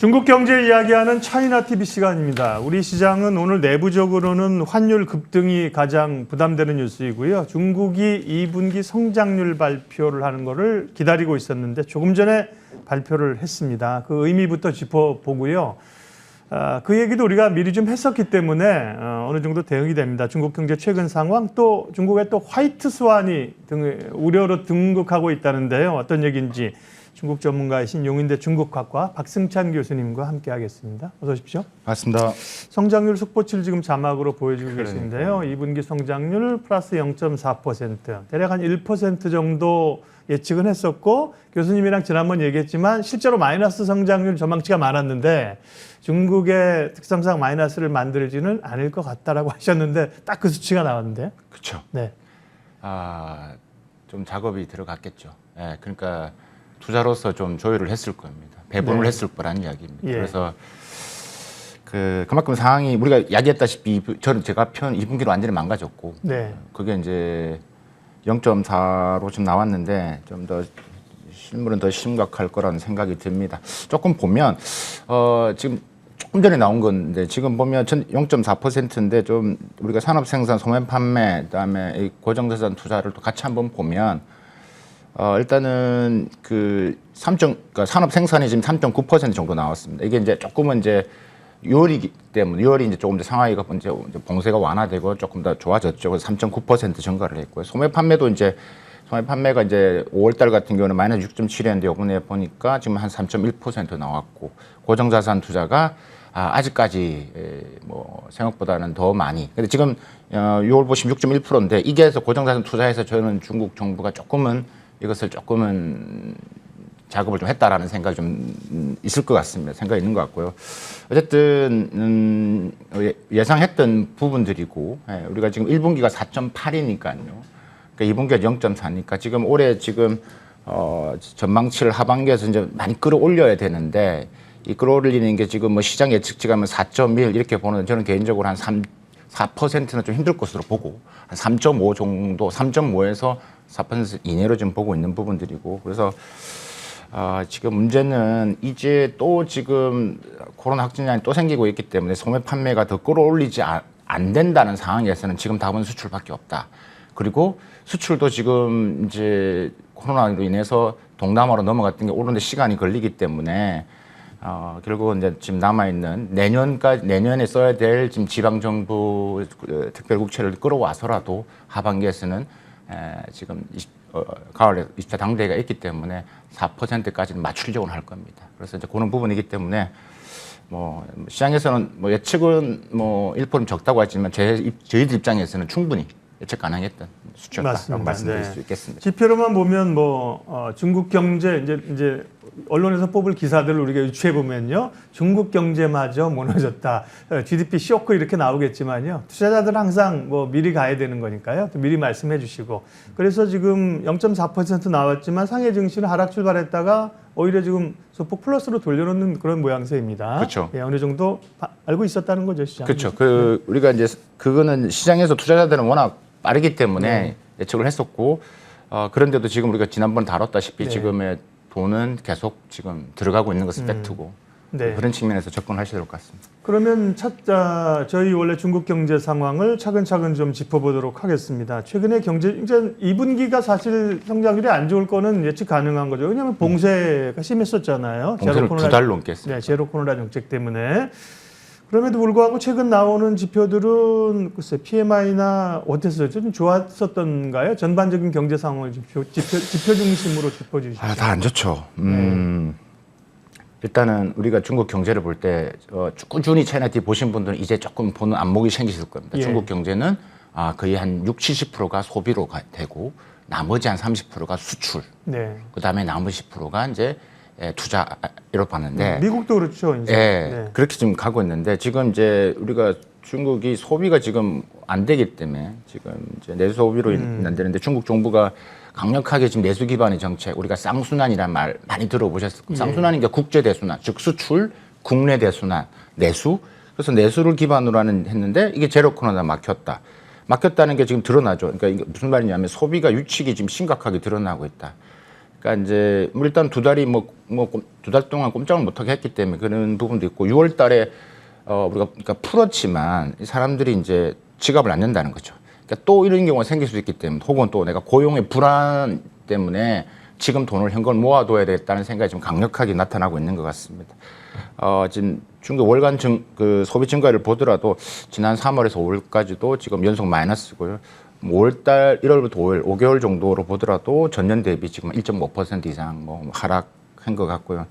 중국 경제 이야기하는 차이나 TV 시간입니다. 우리 시장은 오늘 내부적으로는 환율 급등이 가장 부담되는 뉴스이고요. 중국이 2분기 성장률 발표를 하는 것을 기다리고 있었는데 조금 전에 발표를 했습니다. 그 의미부터 짚어보고요. 그 얘기도 우리가 미리 좀 했었기 때문에 어느 정도 대응이 됩니다. 중국 경제 최근 상황, 또 중국의 또 화이트 스완이 우려로 등극하고 있다는데요. 어떤 얘기인지 중국 전문가이신 용인대 중국학과 박승찬 교수님과 함께하겠습니다. 어서 오십시오. 맞습니다. 성장률 속보치를 지금 자막으로 보여주고 계신데요. 2분기 성장률 플러스 0.4%, 대략 한 1% 정도 예측은 했었고, 교수님이랑 지난번 얘기했지만 실제로 마이너스 성장률 전망치가 많았는데 중국의 특성상 마이너스를 만들지는 않을 것 같다라고 하셨는데 딱 그 수치가 나왔는데요. 그렇죠. 네. 좀 작업이 들어갔겠죠. 예, 그러니까 투자로서 좀 조율을 했을 겁니다. 배분을 네. 했을 거라는 이야기입니다. 예. 그래서 그만큼 상황이 우리가 이야기했다시피 제가 편 2분기로 완전히 망가졌고, 네. 그게 이제 0.4로 좀 나왔는데 좀 더 실물은 더 심각할 거라는 생각이 듭니다. 조금 보면 지금 조금 전에 나온 건데 지금 보면 0.4%인데 좀 우리가 산업 생산, 소매 판매, 그다음에 이 고정자산 투자를 또 같이 한번 보면 일단은 그러니까 산업 생산이 지금 3.9% 정도 나왔습니다. 이게 이제 조금은 이제 6월이기 때문에 6월이 이제 조금 더 상하이가 이제 봉쇄가 완화되고 조금 더 좋아졌죠. 그래서 3.9% 증가를 했고요. 소매 판매가 이제 5월달 같은 경우는 마이너스 6.7이었는데 이번에 보니까 지금 한 3.1% 나왔고, 고정자산 투자가 아직까지 뭐 생각보다는 더 많이. 근데 지금 6월 보시면 6.1%인데 이게 해서 고정자산 투자해서 저는 중국 정부가 이것을 조금은 작업을 좀 했다라는 생각이 좀 있을 것 같습니다. 생각이 있는 것 같고요. 어쨌든 예상했던 부분들이고, 우리가 지금 1분기가 4.8이니까요. 그러니까 2분기가 0.4니까 지금 올해 전망치를 하반기에서 이제 많이 끌어올려야 되는데, 이 끌어올리는 게 지금 뭐 시장 예측치가 4.1 이렇게 보는, 저는 개인적으로 한 4%는 좀 힘들 것으로 보고, 한 3.5 정도, 3.5에서 4% 이내로 지금 보고 있는 부분들이고, 그래서 지금 문제는 이제 또 지금 코로나 확진량이 또 생기고 있기 때문에 소매 판매가 더 끌어올리지 안 된다는 상황에서는 지금 답은 수출밖에 없다. 그리고 수출도 지금 이제 코로나로 인해서 동남아로 넘어갔던 게 오는데 시간이 걸리기 때문에 결국은 이제 지금 남아있는 내년에 써야 될 지금 지방정부 특별국채를 끌어와서라도 하반기에서는 지금 가을에 20차 당대회가 있기 때문에 4%까지는 맞추려고 할 겁니다. 그래서 이제 그런 부분이기 때문에 뭐 시장에서는 뭐 예측은 뭐 1% 적다고 하지만 저희들 입장에서는 충분히 예측 가능했던 수치였다라고 말씀드릴 수 있겠습니다. 지표로만 보면 중국 경제 이제 언론에서 뽑을 기사들을 우리가 유추해 보면요, 중국 경제마저 무너졌다, GDP 쇼크 이렇게 나오겠지만요, 투자자들은 항상 미리 가야 되는 거니까요, 또 미리 말씀해 주시고, 그래서 지금 0.4% 나왔지만 상해 증시는 하락 출발했다가 오히려 지금 소폭 플러스로 돌려놓는 그런 모양새입니다. 그렇죠. 예, 어느 정도 알고 있었다는 거죠, 시장. 그렇죠. 우리가 이제 그거는 시장에서 투자자들은 워낙 빠르기 때문에 예측을 했었고, 그런데도 지금 우리가 지난번 다뤘다시피 지금의 돈은 계속 지금 들어가고 있는 것은 팩트고, 그런 측면에서 접근하셔야 될 것 같습니다. 그러면 저희 원래 중국 경제 상황을 차근차근 좀 짚어보도록 하겠습니다. 최근에 이제 2분기가 사실 성장률이 안 좋을 거는 예측 가능한 거죠. 왜냐하면 봉쇄가 심했었잖아요. 봉쇄를 2달 넘게 했습니다. 네, 제로 코로나 정책 때문에. 그럼에도 불구하고 최근 나오는 지표들은 글쎄 PMI나 어땠어요? 좀 좋았었던가요? 전반적인 경제 상황을 지표 중심으로 짚어주시죠. 다 안 좋죠. 일단은 우리가 중국 경제를 볼 때 꾸준히 차이나 TV 보신 분들은 이제 조금 보는 안목이 생기실 겁니다. 중국 경제는 거의 한 60~70%가 소비로 되고 나머지 한 30%가 수출. 그다음에 나머지 10%가 이제 투자로 봤는데 미국도 그렇죠. 이제. 그렇게 지금 가고 있는데, 지금 이제 우리가 중국이 소비가 지금 안 되기 때문에 지금 이제 내수 소비로 안 되는데, 중국 정부가 강력하게 지금 내수 기반의 정책, 우리가 쌍순환이라는 말 많이 들어보셨을 거예요. 쌍순환인 게 국제 대순환, 즉 수출, 국내 대순환, 내수. 그래서 내수를 기반으로 했는데 이게 제로 코로나 막혔다는 게 지금 드러나죠. 그러니까 이게 무슨 말이냐면 소비가 유축이 지금 심각하게 드러나고 있다. 그러니까 이제 일단 두 달이 두 달 동안 꼼짝을 못하게 했기 때문에 그런 부분도 있고 6월 달에 우리가 그러니까 풀었지만 이 사람들이 이제 지갑을 안 낸다는 거죠. 그러니까 또 이런 경우가 생길 수 있기 때문에 혹은 또 내가 고용의 불안 때문에 지금 돈을 현금을 모아둬야 되겠다는 생각이 좀 강력하게 나타나고 있는 것 같습니다. 지금 중국 월간 그 소비 증가율을 보더라도 지난 3월에서 5월까지도 지금 연속 마이너스고요. 5월달 1월부터 5월 5개월 정도로 보더라도 전년 대비 지금 1.5% 이상 하락한 것 같고요.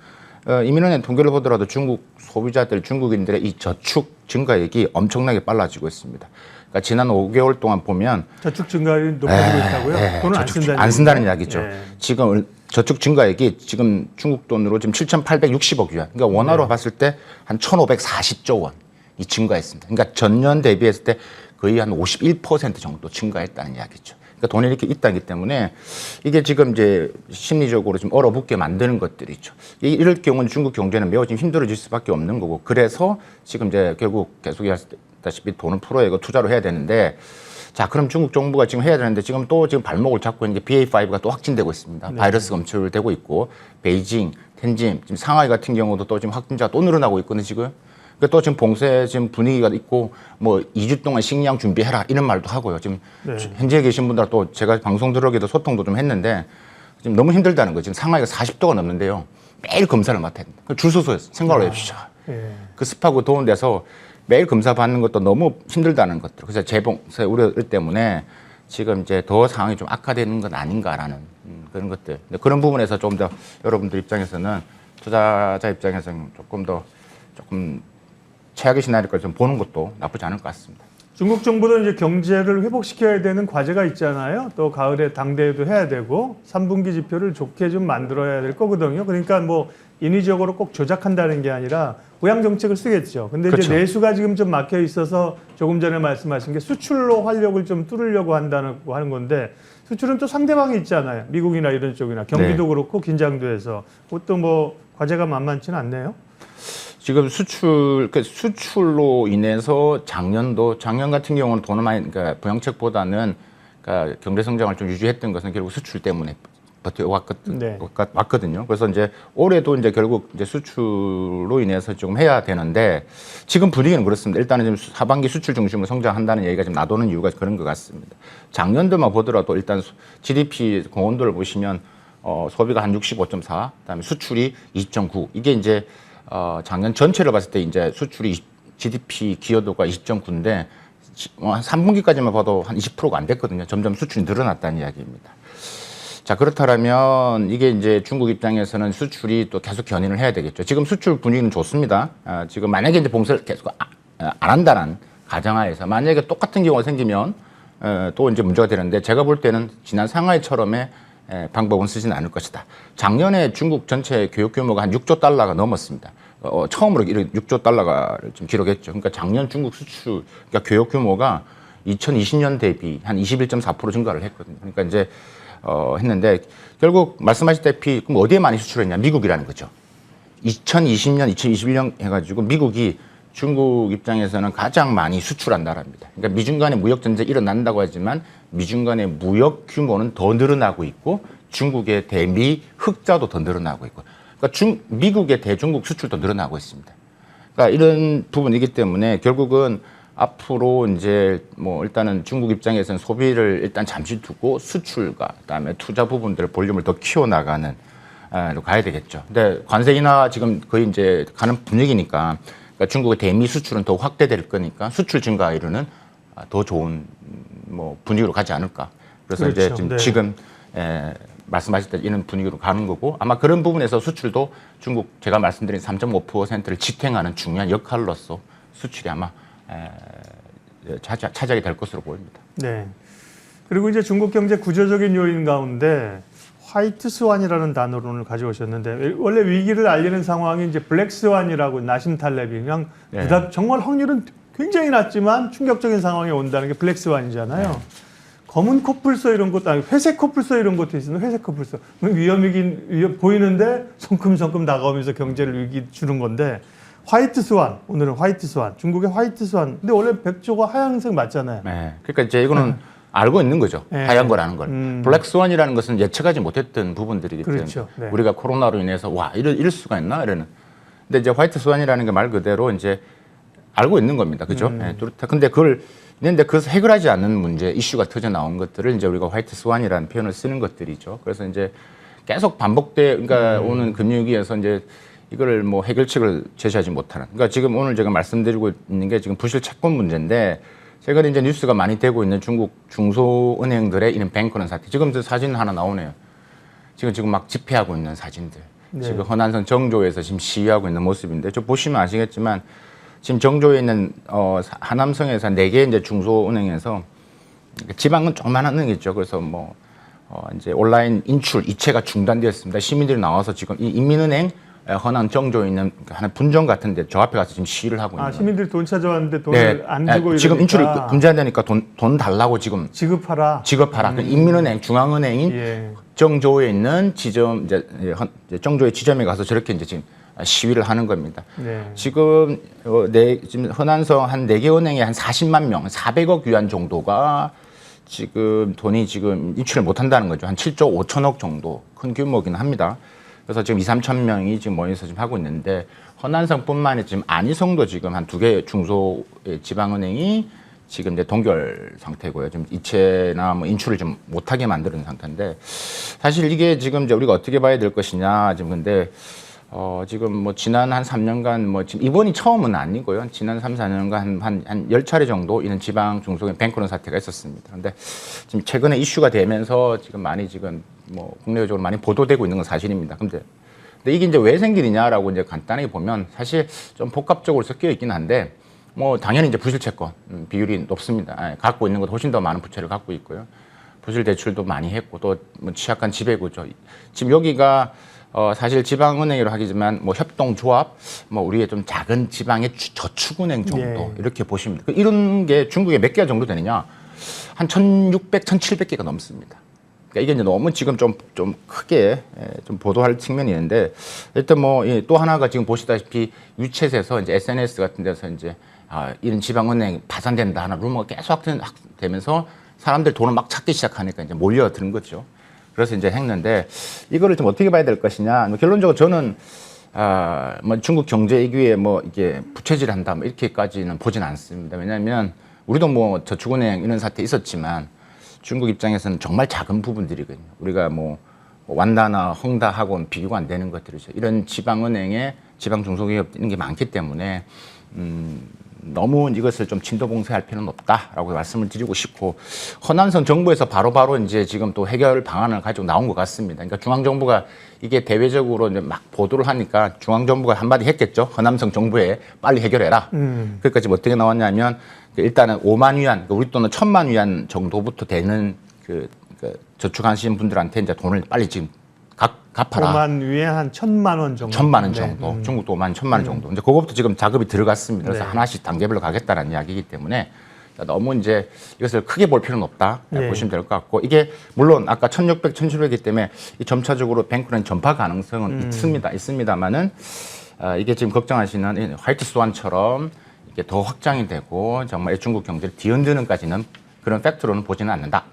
이민은행 통계를 보더라도 중국 소비자들, 중국인들의 이 저축 증가액이 엄청나게 빨라지고 있습니다. 그러니까 지난 5개월 동안 보면 저축 증가율이 높아지고 있다고요? 돈을 안 쓴다는 이야기죠. 지금 저축 증가액이 지금 중국 돈으로 지금 7,860억 yuan. 그러니까 원화로 봤을 때 한 1,540조 원이 증가했습니다. 그러니까 전년 대비했을 때 거의 한 51% 정도 증가했다는 이야기죠. 그러니까 돈이 이렇게 있다기 때문에 이게 지금 이제 심리적으로 좀 얼어붙게 만드는 것들이죠. 이럴 경우는 중국 경제는 매우 좀 힘들어질 수밖에 없는 거고 그래서 지금 이제 결국 계속 얘기했다시피 돈을 풀어야 이거 투자로 해야 되는데 자, 그럼 중국 정부가 지금 해야 되는데 지금 또 지금 발목을 잡고 있는 게 BA5가 또 확진되고 있습니다. 네. 바이러스가 검출되고 있고 베이징, 텐진, 지금 상하이 같은 경우도 또 지금 확진자가 또 늘어나고 있거든요, 지금. 그러니까 또 지금 봉쇄 지금 분위기가 있고 뭐 2주 동안 식량 준비해라 이런 말도 하고요. 지금 현지에 계신 분들 또 제가 방송 들어오기도 소통도 좀 했는데 지금 너무 힘들다는 거예요. 지금 상하이가 40도가 넘는데요. 매일 검사를 맡아야 됩니다. 줄 서서 생각을 해보시죠. 그 습하고 더운 데서 매일 검사 받는 것도 너무 힘들다는 것들. 그래서 재봉쇄 우려 때문에 지금 이제 더 상황이 좀 악화되는 건 아닌가라는 그런 것들. 그런 부분에서 좀 더 여러분들 입장에서는 투자자 입장에서는 조금 최악의 시나리오를 좀 보는 것도 나쁘지 않을 것 같습니다. 중국 정부도 이제 경제를 회복시켜야 되는 과제가 있잖아요. 또 가을에 당대회도 해야 되고 3분기 지표를 좋게 좀 만들어야 될 거거든요. 그러니까 뭐 인위적으로 꼭 조작한다는 게 아니라 보양 정책을 쓰겠죠. 근데 그렇죠. 이제 내수가 지금 좀 막혀 있어서 조금 전에 말씀하신 게 수출로 활력을 좀 뚫으려고 한다고 하는 건데 수출은 또 상대방이 있잖아요. 미국이나 이런 쪽이나 경기도 그렇고 긴장도 해서 그것도 뭐 과제가 만만치는 않네요. 지금 수출로 인해서 작년 같은 경우는 돈을 많이, 그러니까 부양책보다는 그러니까 경제 성장을 좀 유지했던 것은 결국 수출 때문에 버텨왔거든요. 그래서 이제 올해도 이제 결국 이제 수출로 인해서 조금 해야 되는데 지금 분위기는 그렇습니다. 일단은 지금 하반기 수출 중심으로 성장한다는 얘기가 좀 나도는 이유가 그런 것 같습니다. 작년도만 보더라도 일단 GDP 공헌도를 보시면 소비가 한 65.4, 그다음에 수출이 2.9. 이게 이제 작년 전체를 봤을 때 이제 수출이 GDP 기여도가 20.9인데 한 3분기까지만 봐도 한 20%가 안 됐거든요. 점점 수출이 늘어났다는 이야기입니다. 자, 그렇다면 이게 이제 중국 입장에서는 수출이 또 계속 견인을 해야 되겠죠. 지금 수출 분위기는 좋습니다. 지금 만약에 이제 봉쇄를 계속 안 한다는 가정하에서 만약에 똑같은 경우가 생기면 또 이제 문제가 되는데 제가 볼 때는 지난 상하이처럼의 방법은 쓰지는 않을 것이다. 작년에 중국 전체 교육 규모가 한 6조 달러가 넘었습니다. 처음으로 6조 달러가 좀 기록했죠. 그러니까 작년 중국 수출, 그러니까 교육 규모가 2020년 대비 한 21.4% 증가를 했거든요. 그러니까 이제 했는데 결국 말씀하셨다시피 그럼 어디에 많이 수출했냐? 미국이라는 거죠. 2020년, 2021년 해가지고 미국이 중국 입장에서는 가장 많이 수출한 나라입니다. 그러니까 미중 간의 무역 전쟁이 일어난다고 하지만 미중 간의 무역 규모는 더 늘어나고 있고 중국의 대미 흑자도 더 늘어나고 있고 그러니까 미국의 대중국 수출도 늘어나고 있습니다. 그러니까 이런 부분이기 때문에 결국은 앞으로 이제 뭐 일단은 중국 입장에서는 소비를 일단 잠시 두고 수출과 그다음에 투자 부분들 볼륨을 더 키워나가는 가야 되겠죠. 근데 관세 인하 지금 거의 이제 가는 분위기니까 그러니까 중국의 대미 수출은 더 확대될 거니까 수출 증가율은 더 좋은 뭐 분위기로 가지 않을까. 그래서 그렇죠. 이제 지금 말씀하셨듯이 이런 분위기로 가는 거고 아마 그런 부분에서 수출도 중국 제가 말씀드린 3.5%를 지탱하는 중요한 역할로서 수출이 아마 차지하게 될 것으로 보입니다. 네. 그리고 이제 중국 경제 구조적인 요인 가운데 화이트 스완이라는 단어를 오늘 가져오셨는데 원래 위기를 알리는 상황이 이제 블랙 스완이라고 나심 탈렙이 그냥 정말 확률은 굉장히 낮지만 충격적인 상황이 온다는 게 블랙 스완이잖아요. 검은 코뿔소 이런 것도 아니고 회색 코뿔소 이런 것도 있으면 회색 코뿔소 위험 보이는데 성큼성큼 다가오면서 경제를 위기 주는 건데 화이트 스완 오늘은 화이트 스완 중국의 화이트 스완 근데 원래 백조가 하얀색 맞잖아요. 네. 그러니까 이제 이거는 알고 있는 거죠. 네. 하얀 거라는 걸. 블랙 스완이라는 것은 예측하지 못했던 부분들이기 때문에 그렇죠. 네. 우리가 코로나로 인해서 와 이럴 수가 있나 이러는. 근데 이제 화이트 스완이라는 게 말 그대로 이제 알고 있는 겁니다. 그죠? 네, 근데 그걸 있는데 그것을 해결하지 않는 문제, 이슈가 터져 나온 것들을 이제 우리가 화이트 스완이라는 표현을 쓰는 것들이죠. 그래서 이제 계속 그러니까 오는 금융위기에서 이제 이거를 뭐 해결책을 제시하지 못하는. 그러니까 지금 오늘 제가 말씀드리고 있는 게 지금 부실 채권 문제인데 최근에 이제 뉴스가 많이 되고 있는 중국 중소은행들의 이런 뱅크런 사태. 지금 저 사진 하나 나오네요. 지금 막 집회하고 있는 사진들. 네. 지금 허난성 정조에서 지금 시위하고 있는 모습인데 저 보시면 아시겠지만 지금 정조에 있는 하남성에서 4개 이제 중소은행에서 지방은 조그만한 은행이죠. 그래서 뭐 이제 온라인 인출 이체가 중단되었습니다. 시민들이 나와서 지금 이 인민은행 허난 정조에 있는 하나 분점 같은데 저 앞에 가서 지금 시위를 하고 있는 거예요. 시민들이 돈 찾아왔는데 돈을 안 주고 지금 이러니까 인출이 금지한다니까 돈 달라고 지금 지급하라. 그 인민은행 중앙은행인 예. 정조에 있는 지점 이제 정조의 지점에 가서 저렇게 이제 지금 시위를 하는 겁니다. 네. 지금 지금 허난성 한 4개 은행에 한 40만 명, 400억 위안 정도가 지금 돈이 지금 인출을 못 한다는 거죠. 한 7조 5천억 정도 큰 규모긴 합니다. 그래서 지금 2~3천 명이 지금 모여서 지금 하고 있는데 허난성뿐만 아니라 지금 안희성도 지금 한 2개 중소 지방은행이 지금 이제 동결 상태고요. 지금 이체나 뭐 인출을 좀 못하게 만드는 상태인데 사실 이게 지금 이제 우리가 어떻게 봐야 될 것이냐 지금 근데 지금 뭐 지난 한 3년간 뭐 지금 이번이 처음은 아니고요. 지난 3~4년간 한 10차례 정도 이런 지방 중소기업 뱅크런 사태가 있었습니다. 근데 지금 최근에 이슈가 되면서 지금 많이 지금 뭐 국내적으로 많이 보도되고 있는 건 사실입니다. 근데 이게 이제 왜 생기느냐라고 이제 간단하게 보면 사실 좀 복합적으로 섞여 있긴 한데 뭐 당연히 이제 부실 채권 비율이 높습니다. 갖고 있는 것 훨씬 더 많은 부채를 갖고 있고요. 부실 대출도 많이 했고 또 뭐 취약한 지배구조. 지금 여기가 사실 지방은행이라고 하지만 뭐 협동조합, 뭐 우리의 좀 작은 지방의 저축은행 정도 예. 이렇게 보시면 돼요. 이런 게 중국에 몇 개가 정도 되느냐? 한 1,600, 1,700개가 넘습니다. 그러니까 이게 이제 너무 지금 좀 크게 좀 보도할 측면이 있는데 일단 뭐 또 하나가 지금 보시다시피 유챗에서 이제 SNS 같은 데서 이제 이런 지방은행 파산된다 하는 루머가 계속 확대되면서 사람들 돈을 막 찾기 시작하니까 이제 몰려드는 거죠. 그래서 이제 했는데 이거를 좀 어떻게 봐야 될 것이냐. 결론적으로 저는 뭐 중국 경제 위기에 뭐 이게 부채질한다 뭐 이렇게까지는 보진 않습니다. 왜냐하면 우리도 뭐 저축은행 이런 사태 있었지만 중국 입장에서는 정말 작은 부분들이거든요. 우리가 뭐 완다나 헝다하고는 비교가 안 되는 것들이죠. 이런 지방은행에 지방 중소기업 있는 게 많기 때문에 너무 이것을 좀 진도봉쇄할 필요는 없다라고 말씀을 드리고 싶고 허난성 정부에서 바로바로 이제 지금 또 해결 방안을 가지고 나온 것 같습니다. 그러니까 중앙정부가 이게 대외적으로 이제 막 보도를 하니까 중앙정부가 한마디 했겠죠. 허남성 정부에 빨리 해결해라. 그러니까 지금 어떻게 나왔냐면 일단은 5만 위안, 우리 돈은 1,000만 위안 정도부터 되는 그 저축하시는 분들한테 이제 돈을 빨리 지금 갚아라. 5만 위에 한 1,000만 원 정도. 1,000만 원 정도. 중국도 5만 1,000만 원 정도. 이제 그거부터 지금 작업이 들어갔습니다. 그래서 네. 하나씩 단계별로 가겠다는 이야기이기 때문에 너무 이제 이것을 크게 볼 필요는 없다. 네. 보시면 될 것 같고 이게 물론 아까 1,600, 1,700이기 때문에 이 점차적으로 뱅크런 전파 가능성은 있습니다만은 이게 지금 걱정하시는 화이트 스완처럼 이게 더 확장이 되고 정말 중국 경제를 뒤흔드는까지는 그런 팩트로는 보지는 않는다.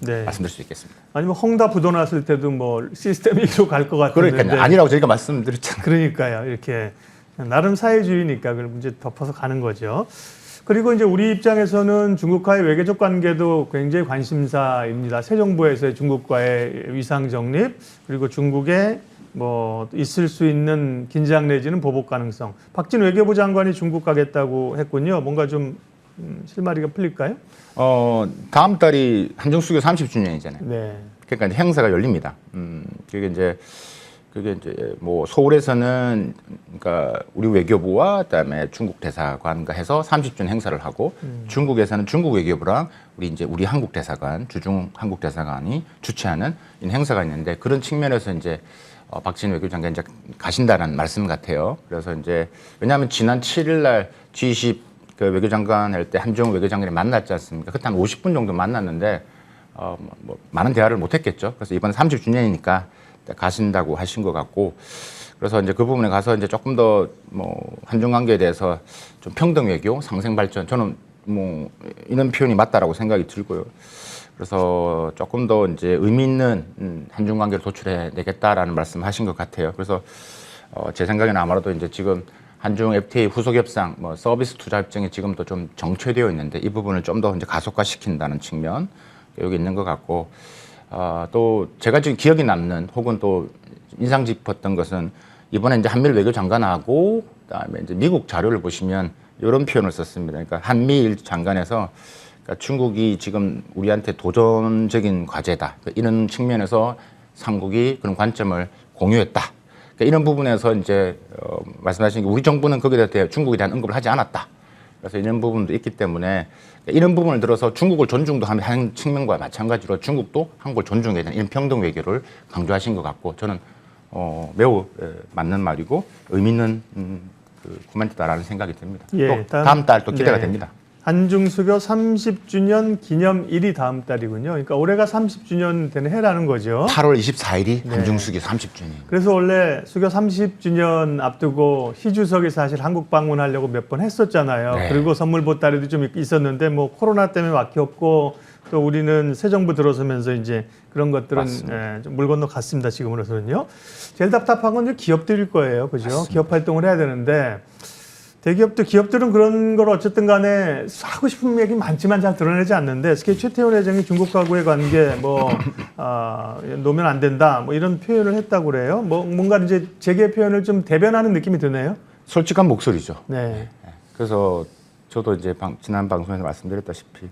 네. 말씀드릴 수 있겠습니다. 아니면 헝다 부도 났을 때도 뭐 시스템 위로 갈 것 같은데. 그러니까요. 아니라고 저희가 말씀드렸잖아요. 그러니까요. 이렇게 나름 사회주의니까 그걸 문제 덮어서 가는 거죠. 그리고 이제 우리 입장에서는 중국과의 외교적 관계도 굉장히 관심사입니다. 새 정부에서의 중국과의 위상 정립 그리고 중국의 뭐 있을 수 있는 긴장 내지는 보복 가능성. 박진 외교부 장관이 중국 가겠다고 했군요. 뭔가 좀 실마리가 풀릴까요? 다음 달이 한정수교 30주년이잖아요. 네. 그러니까 이제 행사가 열립니다. 그게 이제 뭐 서울에서는 그러니까 우리 외교부와 그다음에 중국 대사관과 해서 30주년 행사를 하고 중국에서는 중국 외교부랑 우리 한국 대사관, 주중 한국 대사관이 주최하는 행사가 있는데 그런 측면에서 이제 박진 외교부 장관이 이제 가신다는 말씀 같아요. 그래서 이제 왜냐하면 지난 7일 날 G20 그 외교장관 할 때 한중 외교장관이 만났지 않습니까? 그때 한 50분 정도 만났는데 뭐 많은 대화를 못했겠죠. 그래서 이번 30주년이니까 가신다고 하신 것 같고, 그래서 이제 그 부분에 가서 이제 조금 더 뭐 한중 관계에 대해서 좀 평등 외교, 상생 발전, 저는 뭐 이런 표현이 맞다라고 생각이 들고요. 그래서 조금 더 이제 의미 있는 한중 관계를 도출해 내겠다라는 말씀하신 것 같아요. 그래서 제 생각에는 아마도 이제 지금 한중 FTA 후속 협상, 뭐 서비스 투자 협정이 지금도 좀 정체되어 있는데 이 부분을 좀 더 이제 가속화시킨다는 측면 여기 있는 것 같고, 또 제가 지금 기억이 남는 혹은 또 인상 깊었던 것은 이번에 이제 한미일 외교장관하고 그다음에 이제 미국 자료를 보시면 이런 표현을 썼습니다. 그러니까 한미일 장관에서 그러니까 중국이 지금 우리한테 도전적인 과제다. 그러니까 이런 측면에서 삼국이 그런 관점을 공유했다. 그러니까 이런 부분에서 이제 말씀하신 게 우리 정부는 거기에 대해 중국에 대한 언급을 하지 않았다. 그래서 이런 부분도 있기 때문에 이런 부분을 들어서 중국을 존중도 하는 측면과 마찬가지로 중국도 한국을 존중해야 되는 이런 평등 외교를 강조하신 것 같고 저는 매우 맞는 말이고 의미 있는 그 코멘트다라는 생각이 듭니다. 예, 또 다음 달 또 기대가 네. 됩니다. 한중 수교 30주년 기념일이 다음 달이군요. 그러니까 올해가 30주년 되는 해라는 거죠. 8월 24일이 네. 한중 수교 30주년. 그래서 원래 수교 30주년 앞두고 희주석이 사실 한국 방문하려고 몇 번 했었잖아요. 네. 그리고 선물 보따리도 좀 있었는데 뭐 코로나 때문에 막히 없고 또 우리는 새 정부 들어서면서 이제 그런 것들은 좀 물 건너 갔습니다. 지금으로서는요. 제일 답답한 건 이제 기업들일 거예요. 그죠? 맞습니다. 기업 활동을 해야 되는데 기업들은 그런 걸 어쨌든 간에 하고 싶은 얘기 많지만 잘 드러내지 않는데 특히 최태원 회장이 중국하고의 관계 놓으면 안 된다 뭐 이런 표현을 했다고 그래요. 뭐 뭔가 이제 재계 표현을 좀 대변하는 느낌이 드네요. 솔직한 목소리죠. 네. 그래서 저도 이제 지난 방송에서 말씀드렸다시피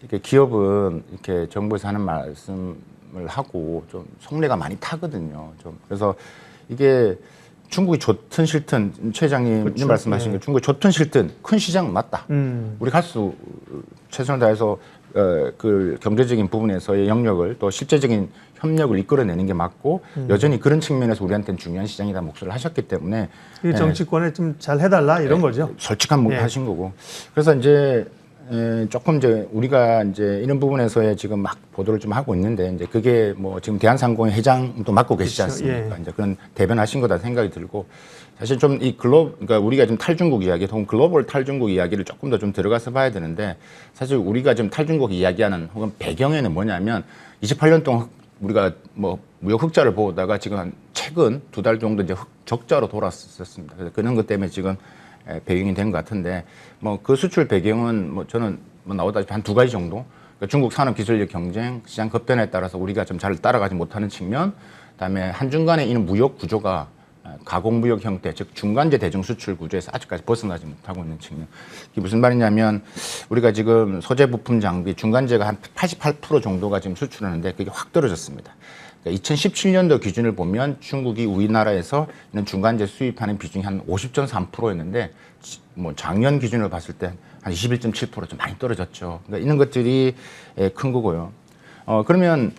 이렇게 기업은 이렇게 정부에서 하는 말씀을 하고 좀 속내가 많이 타거든요. 좀 그래서 이게 중국이 좋든 싫든 최 회장님 그렇죠. 말씀하신 게 중국이 좋든 싫든 큰 시장은 맞다. 우리 갈수 최선을 다해서 그 경제적인 부분에서의 영역을 또 실제적인 협력을 이끌어내는 게 맞고 여전히 그런 측면에서 우리한테는 중요한 시장이다 목소리를 하셨기 때문에 이 정치권에 좀 잘 해달라 이런 거죠. 솔직한 목 하신 거고 그래서 이제 조금 이제 우리가 이제 이런 부분에서의 지금 막 보도를 좀 하고 있는데 이제 그게 뭐 지금 대한상공회 회장도 맡고 계시지 그렇죠. 않습니까? 예. 이제 그런 대변하신 거다 생각이 들고 사실 좀 이 그러니까 우리가 좀 탈중국 이야기, 혹은 글로벌 탈중국 이야기를 조금 더 좀 들어가서 봐야 되는데 사실 우리가 좀 탈중국 이야기하는 혹은 배경에는 뭐냐면 28년 동안 우리가 뭐 무역 흑자를 보다가 지금 한 최근 2달 정도 이제 적자로 돌아섰습니다. 그래서 그런 것 때문에 지금 배경이 된 것 같은데 뭐 그 수출 배경은 뭐 저는 뭐 나오다시피 한 2가지 정도. 그러니까 중국 산업 기술력 경쟁, 시장 급변에 따라서 우리가 좀 잘 따라가지 못하는 측면, 그다음에 한중 간의 이 무역 구조가 가공무역 형태, 즉 중간재 대중 수출 구조에서 아직까지 벗어나지 못하고 있는 측면. 이게 무슨 말이냐면 우리가 지금 소재 부품 장비 중간재가 한 88% 정도가 지금 수출하는데 그게 확 떨어졌습니다. 그러니까 2017년도 기준을 보면 중국이 우리나라에서 있는 중간재 수입하는 비중이 한 50.3%였는데 뭐 작년 기준으로 봤을 때 한 21.7% 좀 많이 떨어졌죠. 그러니까 이런 것들이 큰 거고요. 그러면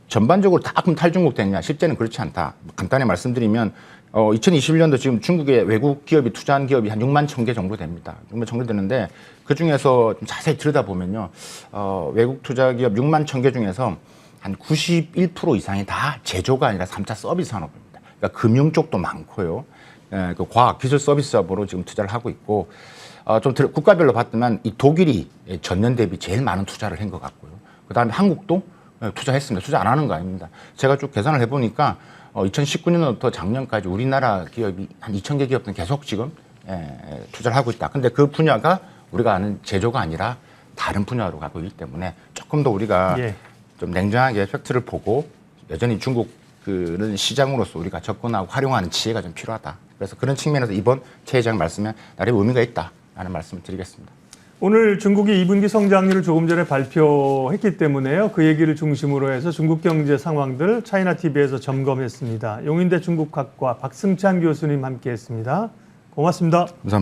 전반적으로 다 그럼 탈중국 됐냐? 실제는 그렇지 않다. 간단히 말씀드리면 2021년도 지금 중국의 외국 기업이 투자한 기업이 한 6만 1,000개 정도 됩니다. 6만 1,000개 되는데 그 중에서 좀 자세히 들여다보면요. 외국 투자 기업 6만 1,000개 중에서 한 91% 이상이 다 제조가 아니라 3차 서비스 산업입니다. 그러니까 금융 쪽도 많고요. 그 과학, 기술 서비스 사업으로 지금 투자를 하고 있고, 좀 국가별로 봤더만 이 독일이 전년 대비 제일 많은 투자를 한 것 같고요. 그 다음에 한국도 투자했습니다. 투자 안 하는 거 아닙니다. 제가 쭉 계산을 해보니까 2019년부터 작년까지 우리나라 기업이 한 2,000개 기업들은 계속 지금 투자를 하고 있다. 근데 그 분야가 우리가 아는 제조가 아니라 다른 분야로 가고 있기 때문에 조금 더 우리가 좀 냉정하게 팩트를 보고 여전히 중국 그런 시장으로서 우리가 접근하고 활용하는 지혜가 좀 필요하다. 그래서 그런 측면에서 이번 최 회장 말씀에 나름의 의미가 있다라는 말씀을 드리겠습니다. 오늘 중국이 2분기 성장률을 조금 전에 발표했기 때문에요. 그 얘기를 중심으로 해서 중국 경제 상황들 차이나TV에서 점검했습니다. 용인대 중국학과 박승찬 교수님 함께했습니다. 고맙습니다. 감사합니다.